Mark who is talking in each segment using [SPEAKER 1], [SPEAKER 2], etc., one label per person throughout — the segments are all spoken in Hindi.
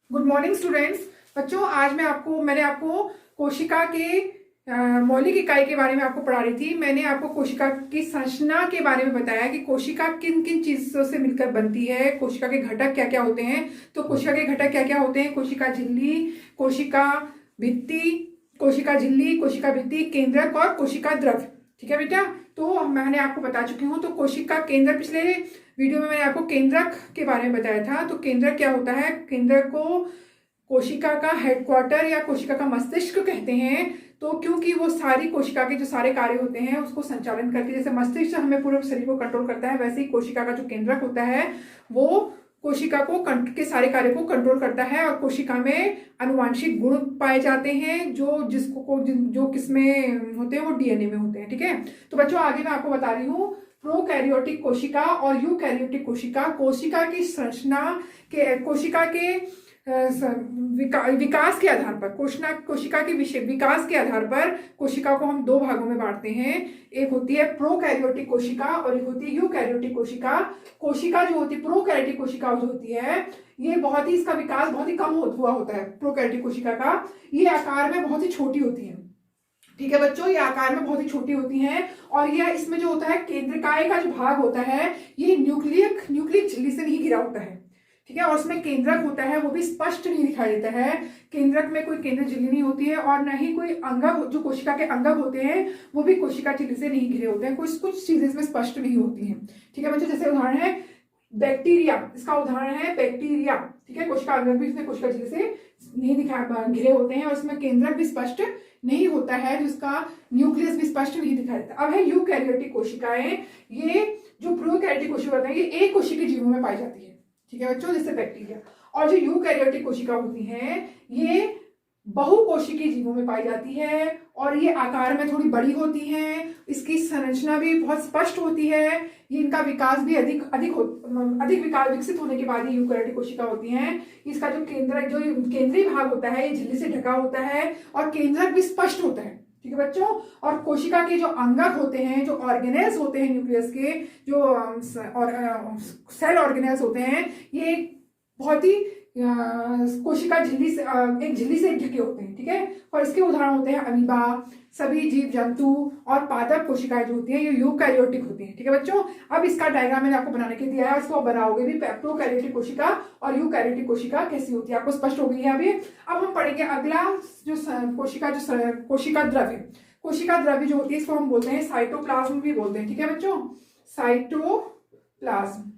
[SPEAKER 1] Good morning students. बच्चों, आज मैंने आपको कोशिका के मौलिक इकाई के बारे में आपको पढ़ा रही थी। मैंने आपको कोशिका की संरचना के बारे में बताया कि कोशिका किन किन चीजों से मिलकर बनती है, कोशिका के घटक क्या क्या होते हैं। तो कोशिका के घटक क्या क्या होते हैं? कोशिका झिल्ली, कोशिका भित्ति, कोशिका झिल्ली, कोशिका भित्ति, केंद्रक और कोशिका द्रव। ठीक है बेटा, तो मैंने आपको बता चुकी हूँ। तो कोशिका केंद्र, पिछले वीडियो में मैंने आपको केंद्रक के बारे में बताया था। तो केंद्रक क्या होता है? केंद्रक को कोशिका का हेडक्वार्टर या कोशिका का मस्तिष्क कहते हैं। तो क्योंकि वो सारी कोशिका के जो सारे कार्य होते हैं उसको संचालन करके, जैसे मस्तिष्क हमें पूरे शरीर को कंट्रोल करता है, वैसे ही कोशिका का जो केंद्रक होता है वो कोशिका के सारे कार्य को कंट्रोल करता है। और कोशिका में अनुवांशिक गुण पाए जाते हैं जो किसमें होते हैं, वो डीएनए में होते हैं। ठीक है, तो बच्चों आगे मैं आपको बता रही हूँ प्रोकैरियोटिक कोशिका और यूकैरियोटिक कोशिका। कोशिका की संरचना के, कोशिका के विकास के आधार पर, कोशिका के विकास के आधार पर कोशिका को हम दो भागों में बांटते हैं। एक होती है प्रोकैरियोटिक कोशिका और एक होती है यूकैरियोटिक कोशिका। कोशिका जो होती है, प्रोकैरियोटिक कोशिका जो होती है, ये इसका विकास बहुत ही कम हुआ होता है। प्रोकैरियोटिक कोशिका का ये आकार में बहुत ही छोटी होती है। ठीक है बच्चों, ये आकार में बहुत ही छोटी होती हैं। और ये इसमें जो होता है केंद्रकाय का जो भाग होता है ये न्यूक्लियक झिल्ली से नहीं घिरा होता है। ठीक है, और उसमें केंद्रक होता है वो भी स्पष्ट नहीं दिखाई देता है। केंद्रक में कोई केंद्र झिल्ली नहीं होती है और न ही कोई अंगक, जो कोशिका के अंगक होते हैं वो भी कोशिका झिल्ली से नहीं घिरे होते हैं। कुछ चीजें इसमें स्पष्ट नहीं होती हैं। ठीक है बच्चों, जैसे उदाहरण है बैक्टीरिया, इसका उदाहरण है बैक्टीरिया। ठीक है, कोशिका अंगक भी इसमें कोशिका झिल्ली से नहीं घिरे होते हैं और इसमें केंद्रक भी स्पष्ट नहीं होता है, जिसका न्यूक्लियस भी स्पष्ट नहीं दिखाई देता। अब है यूकैरियोटिक कोशिकाएं। ये जो प्रोकैरियोटिक कोशिका होती है ये एक कोशिकीय जीवों में पाई जाती है। ठीक है बच्चों, जैसे बैक्टीरिया। और जो यूकैरियोटिक कोशिका होती हैं ये बहुकोशिकीय जीवों में पाई जाती है और ये आकार में थोड़ी बड़ी होती हैं। इसकी संरचना भी बहुत स्पष्ट होती है। ये इनका विकास भी अधिक विकसित होने के बाद ये यूकैरियोटिक कोशिका होती हैं। इसका जो केंद्रीय भाग होता है ये झिल्ली से ढका होता है और केंद्रक भी स्पष्ट होता है। ठीक है बच्चों, और कोशिका के जो अंगक होते हैं, जो ऑर्गेनेल्स होते हैं न्यूक्लियस के, जो सेल ऑर्गेनेल्स होते हैं, ये बहुत ही कोशिका झिल्ली से एक झिल्ली से ढके होते हैं। ठीक है, और इसके उदाहरण होते हैं अमीबा, सभी जीव जंतु और पादप कोशिकाएं जो होती हैं ये यूकैरियोटिक होती हैं। ठीक है बच्चों, अब इसका डायग्राम मैंने आपको बनाने के दिया है, इसको आप बनाओगे भी। प्रोकैरियोटिक कोशिका और यूकैरियोटिक कोशिका कैसी होती है आपको स्पष्ट हो गई है अभी। अब हम पढ़ेंगे अगला जो कोशिका द्रव्य। कोशिका द्रव्य जो होती है इसको हम बोलते हैं साइटोप्लाज्म भी बोलते हैं। ठीक है बच्चों, साइटोप्लाज्म।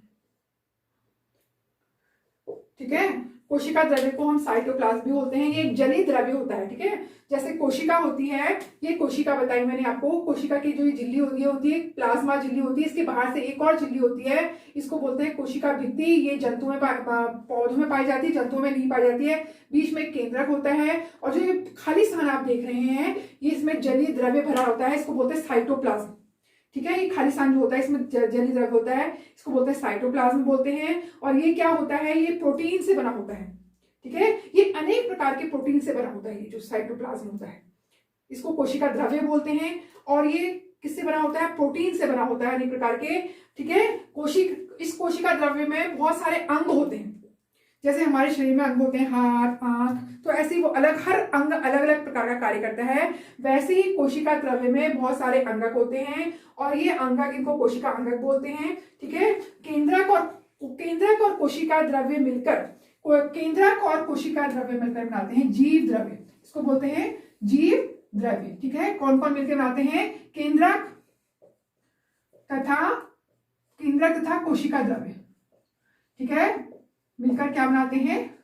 [SPEAKER 1] ठीक है, कोशिका द्रव्य को हम साइटोप्लाज्म भी बोलते हैं। ये एक जलीय द्रव्य होता है। ठीक है, जैसे कोशिका होती है, ये कोशिका बताई मैंने आपको। कोशिका की जो झिल्ली होती है प्लाज्मा झिल्ली होती है। इसके बाहर से एक और झिल्ली होती है, इसको बोलते हैं कोशिका भित्ति। ये जंतुओं में पौधों में पाई जाती है, जंतुओं में नहीं पाई जाती है। बीच में केंद्रक होता है और जो ये खाली स्थान आप देख रहे हैं ये इसमें जलीय द्रव्य भरा होता है, इसको बोलते हैं साइटोप्लाज्म। ठीक है, ये खाली स्थान जो होता है इसमें जलीय द्रव्य होता है, इसको बोलते हैं साइटोप्लाज्म बोलते हैं। और ये क्या होता है? ये प्रोटीन से बना होता है। ठीक है, ये अनेक प्रकार के प्रोटीन से बना होता है। ये जो साइटोप्लाज्म होता है इसको कोशिका द्रव्य बोलते हैं। और ये किससे बना होता है? प्रोटीन से बना होता है अनेक प्रकार के। ठीक है, इस कोशिका द्रव्य में बहुत सारे अंग होते हैं। जैसे हमारे शरीर में अंग होते हैं हाथ, आंख, तो ऐसे ही वो हर अंग अलग अलग प्रकार का कार्य करता है। वैसे ही कोशिका द्रव्य में बहुत सारे अंगक होते हैं और ये अंगक, इनको कोशिका अंगक बोलते हैं। ठीक है, केंद्रक और कोशिका द्रव्य मिलकर बनाते हैं जीव द्रव्य, इसको बोलते हैं जीव द्रव्य। ठीक है, कौन कौन मिलकर बनाते हैं? केंद्रक तथा कोशिका द्रव्य। ठीक है, मिलकर क्या बनाते हैं?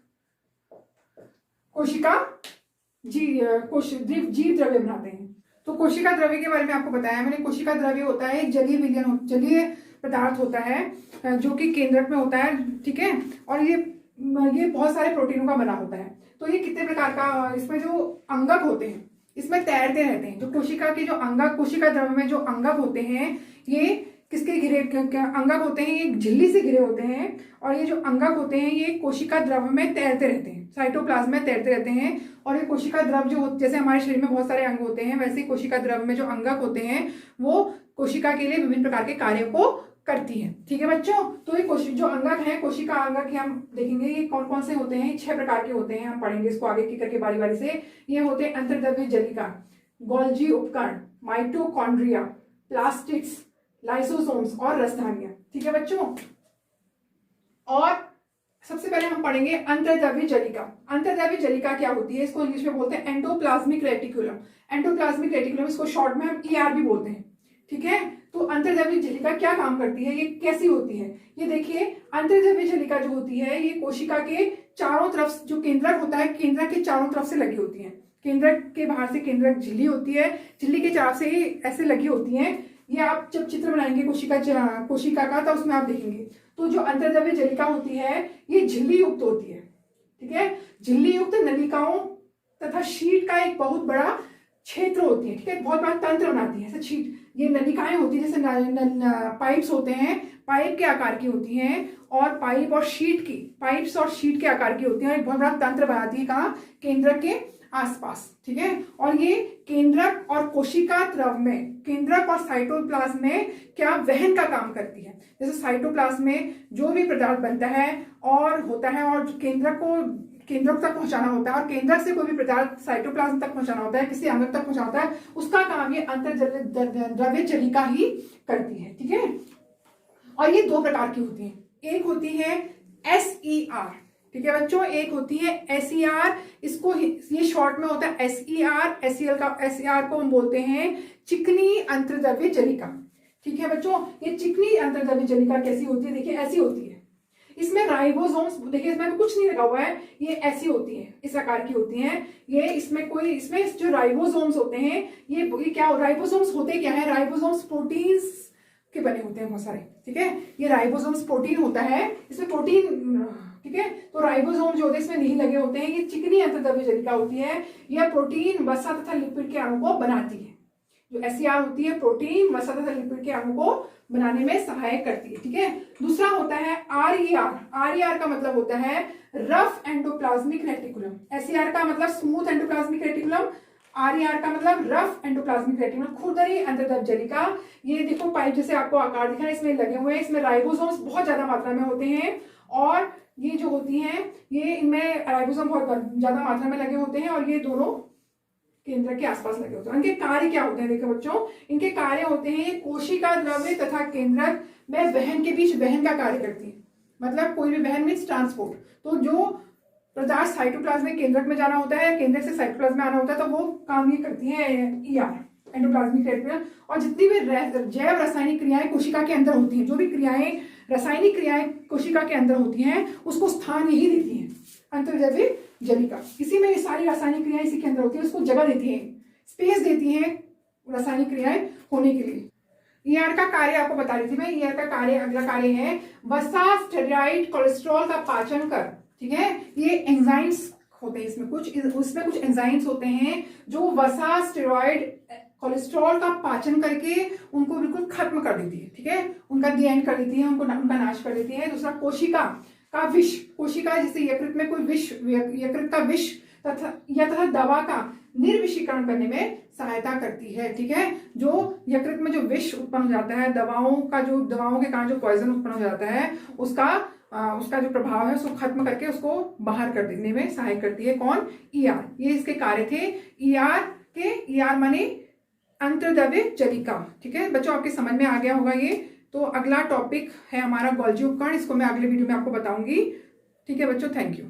[SPEAKER 1] जीव द्रव्य बनाते हैं। तो कोशिका द्रव्य के बारे में आपको बताया मैंने। कोशिका द्रव्य होता है एक जलीय पदार्थ होता है जो कि केंद्रक में होता है। ठीक है, और ये बहुत सारे प्रोटीनों का बना होता है। तो ये कितने प्रकार का, इसमें जो अंगक होते हैं इसमें तैरते रहते हैं। जो कोशिका द्रव्य में जो अंगक होते हैं ये किसके अंगक होते हैं? ये झिल्ली से घिरे होते हैं। और ये जो अंगक होते हैं ये कोशिका द्रव्य में तैरते रहते हैं, साइटोप्लाज्म में तैरते रहते हैं। और ये कोशिका द्रव्य जैसे हमारे शरीर में बहुत सारे अंग होते हैं, वैसे ही कोशिका द्रव्य में जो अंगक होते हैं वो कोशिका के लिए विभिन्न प्रकार के कार्यों को करती है। ठीक है बच्चों, तो ये जो अंगक है, कोशिका अंगक है, हम देखेंगे ये कौन कौन से होते हैं। 6 प्रकार के होते हैं, हम पढ़ेंगे इसको आगे की करके बारी बारी से। ये होते हैं अंतर्द्रव्य जलिका, गोल्जी उपकरण, माइटोकॉन्ड्रिया, प्लास्टिड्स, लाइसोसोम्स और रसधानियां। ठीक है बच्चों, और सबसे पहले हम पढ़ेंगे अंतर्द्रव्य जलिका। अंतर्द्रव्य जलिका क्या होती है, इसको इंग्लिश में बोलते हैं एंडोप्लाज्मिक रेटिकुलम। एंडोप्लाज्मिक रेटिकुलम, इसको शॉर्ट में हम ER भी बोलते हैं। ठीक है, तो अंतर्द्रव्य जलिका क्या काम करती है, ये कैसी होती है, ये देखिए। अंतर्द्रव्य जलिका जो होती है ये कोशिका के चारों तरफ, जो केंद्रक होता है, केंद्रक के चारों तरफ से लगी होती है। केंद्रक के बाहर से केंद्रक झिल्ली होती है, झिल्ली के चारों से ऐसे लगी होती है। ये आप जब चित्र बनाएंगे कोशिका का, तो उसमें आप देखेंगे। तो जो अंतर्द्रव्य जलिका होती है ये झिल्ली युक्त होती है। ठीक है, झिल्ली युक्त नलिकाओं तथा शीट का एक बहुत बड़ा क्षेत्र होती है। ठीक है, बहुत बड़ा तंत्र बनाती है। ऐसे शीट, ये नलिकाएं होती है, जैसे पाइप्स होते हैं, पाइप के आकार की होती हैं, और पाइप्स और शीट के आकार की होती हैं, और एक बहुत बड़ा तंत्र बनाती है। कहाँ, केंद्रक के आसपास। ठीक है, और ये केंद्रक और कोशिका द्रव में, केंद्रक और साइटोप्लाज्म में क्या वहन का काम करती है। जैसे साइटोप्लाज्म में जो भी पदार्थ बनता है और होता है, और केंद्रक तक पहुंचाना होता है, और केंद्रक से कोई भी पदार्थ साइटोप्लाज्म तक पहुंचाना होता है, किसी अंग तक पहुंचाना होता है, उसका काम ये अंतर्द्रव्य जलिका ही करती है। ठीक है, और ये 2 प्रकार की होती है। एक होती है SER। ठीक है बच्चों, एक होती है SER, इसको ये शॉर्ट में होता है SER। SER को हम बोलते हैं चिकनी अंतर्द्रव्य जलिका। ठीक है बच्चों, ये चिकनी अंतर्द्रव्य जलिका कैसी होती है, देखिए ऐसी होती है। इसमें राइबोसोम्स, देखिए इसमें कुछ नहीं लगा हुआ है, ये ऐसी होती है, इस आकार की होती हैं। ये इसमें जो राइबोसोम्स होते हैं, ये क्या, राइबोसोम्स होते क्या है, राइबोसोम्स प्रोटीन्स के बने होते हैं बहुत सारे। ठीक है, ये राइबोसोम्स प्रोटीन होता है, इसमें प्रोटीन। ठीक है, तो राइबोसोम जो होते हैं इसमें नहीं लगे होते हैं। ये चिकनी अंतर्द्रव्य जलिका होती है, यह प्रोटीन, वसा तथा लिपिड के अणु को बनाती है। जो SER होती है, प्रोटीन, वसा तथा लिपिड के अणु को बनाने में सहायक करती है। ठीक है, दूसरा होता है RER। RER का मतलब होता है रफ एंडोप्लाज्मिक रेटिकुलम। SER का मतलब स्मूथ एंडोप्लाज्मिक रेटिकुलम, RER का मतलब रफ एंडोप्लाज्मिक रेटिकुलम, खुरदरी अंतर्द्रव्य जलिका। ये देखो पाइप जैसे आपको आकार दिखा है, इसमें लगे हुए हैं, इसमें राइबोसोम्स बहुत ज्यादा मात्रा में होते हैं, और ये जो होती हैं, ये इनमें राइबोसोम बहुत ज्यादा मात्रा में लगे होते हैं, और ये दोनों केंद्र के आसपास लगे होते हैं। इनके कार्य क्या होते हैं, देखो बच्चों, इनके कार्य होते हैं कोशिका द्रव्य तथा केंद्रक में वहन के बीच वहन का कार्य करती है। मतलब कोई भी वहन मीन्स ट्रांसपोर्ट। तो जो पदार्थ साइटोप्लाज्म में केंद्रक में जाना होता है, केंद्रक से साइटोप्लाज्म में आना होता है, तो वो काम ये करती है ER, एंडोप्लाज्मिक रेटिकुलम। और जितनी भी जैव रासायनिक क्रियाएं कोशिका के अंदर होती हैं, जो भी क्रियाएं, रासायनिक क्रियाएं कोशिका के अंदर होती हैं, उसको स्थान यही देती है अंतर्द्रव्य जलिका। इसी में ये सारी रासायनिक क्रियाएं इसी के अंदर होती है, उसको जगह देती है, स्पेस देती है रासायनिक क्रियाएं होने के लिए। ER का कार्य आपको बता रही थी मैं। ER का कार्य, अगला कार्य है वसा स्टेरॉइड कोलेस्ट्रॉल का पाचन कर। ठीक है, ये एंजाइम्स होते हैं इसमें कुछ एंजाइम्स होते हैं जो वसा स्टेरॉइड कोलेस्ट्रॉल का पाचन करके उनको बिल्कुल खत्म कर देती है। ठीक है, उनका दी एंड कर देती है, उनका नाश कर देती है। दूसरा, कोशिका का विष, कोशिका जैसे यकृत में कोई विष, यकृत का विष तथा दवा का निर्विषीकरण करने में सहायता करती है। ठीक है, जो यकृत में जो विष उत्पन्न हो जाता है, दवाओं के कारण जो पॉइजन उत्पन्न हो जाता है, उसका जो प्रभाव है उसको खत्म करके उसको बाहर कर देने में सहायक करती है। कौन, ER। ये इसके कार्य थे ER माने अंतर्द्रव्य जलिका। ठीक है बच्चों, आपके समझ में आ गया होगा ये। तो अगला टॉपिक है हमारा गोल्जी उपकरण, इसको मैं अगले वीडियो में आपको बताऊंगी। ठीक है बच्चों, थैंक यू।